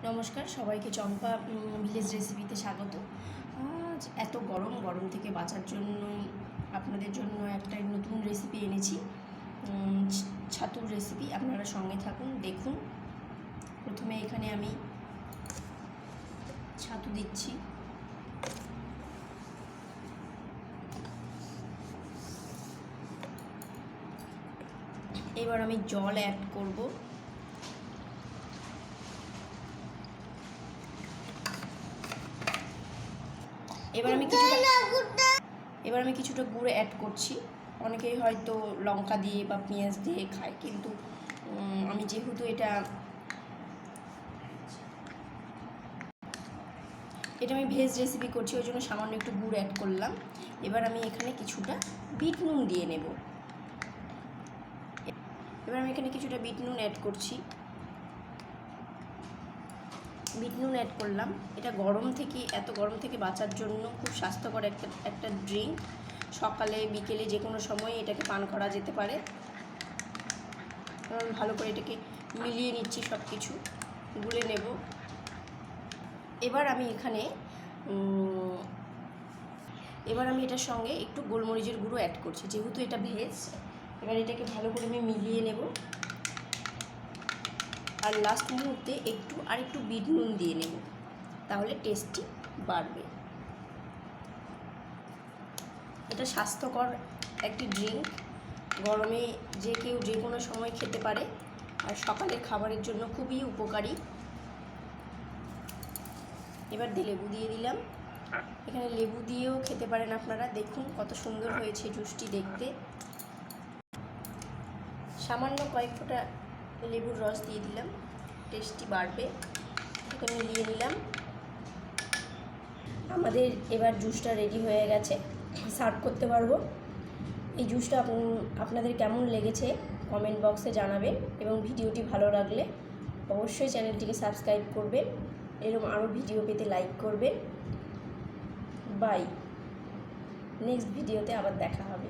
নমস্কার সবাইকে চম্পা ভিলেজ রেসিপিতে স্বাগত। আজ এত গরম থেকে বাঁচার জন্য আপনাদের জন্য একটা নতুন রেসিপি এনেছি, ছাতুর রেসিপি। আপনারা সঙ্গে থাকুন, দেখুন। প্রথমে এখানে আমি ছাতু দিচ্ছি। এবার আমি জল অ্যাড করব। এবার আমি কিছুটা গুঁড়ো অ্যাড করছি। অনেকেই হয়তো লঙ্কা দিয়ে বা পেঁয়াজ দিয়ে খায়, কিন্তু আমি যেহেতু এটা আমি ভেজ রেসিপি করছি, ওই জন্য সামান্য একটু গুঁড়ো অ্যাড করলাম। এবার আমি এখানে কিছুটা বিট নুন দিয়ে নেব। এবার আমি এখানে কিছুটা বিট নুন অ্যাড করছি। বিট নুন অ্যাড করলাম। এটা এত গরম থেকে বাঁচার জন্য খুব স্বাস্থ্যকর একটা ড্রিঙ্ক। সকালে বিকেলে যে কোনো সময় এটাকে পান করা যেতে পারে। ভালো করে এটাকে মিলিয়ে নিচ্ছি, সব কিছু গুলে নেব। এবার আমি এটার সঙ্গে একটু গোলমরিচের গুঁড়ো অ্যাড করছি, যেহেতু এটা ভেজ। এবার এটাকে ভালো করে আমি মিলিয়ে নেব। আর লাস্ট মুহূর্তে একটু বিট নুন দিয়ে নেব, তাহলে টেস্টি বাড়বে। এটা স্বাস্থ্যকর একটি ড্রিঙ্ক, গরমে কেউ যে কোনো সময় খেতে পারে, আর সকালের খাবারের জন্য খুবই উপকারী। এবার লেবু দিয়ে দিলাম। এখানে লেবু দিয়েও খেতে পারেন আপনারা। দেখুন কত সুন্দর হয়েছে জুসটি দেখতে। সামান্য কয়েক ফোঁটা লেবুর রস দিয়ে দিলাম, টেস্টি বাড়বে। এটা মিলিয়ে নিলাম। আমাদের এবার জুসটা রেডি হয়ে গেছে, সার্ভ করতে পারবো। এই জুসটা আপনাদের কেমন লেগেছে কমেন্ট বক্সে জানাবেন, এবং ভিডিওটি ভালো লাগলে অবশ্যই চ্যানেলটিকে সাবস্ক্রাইব করবেন। এরকম আরও ভিডিও পেতে লাইক করবেন। বাই। নেক্সট ভিডিওতে আবার দেখা হবে।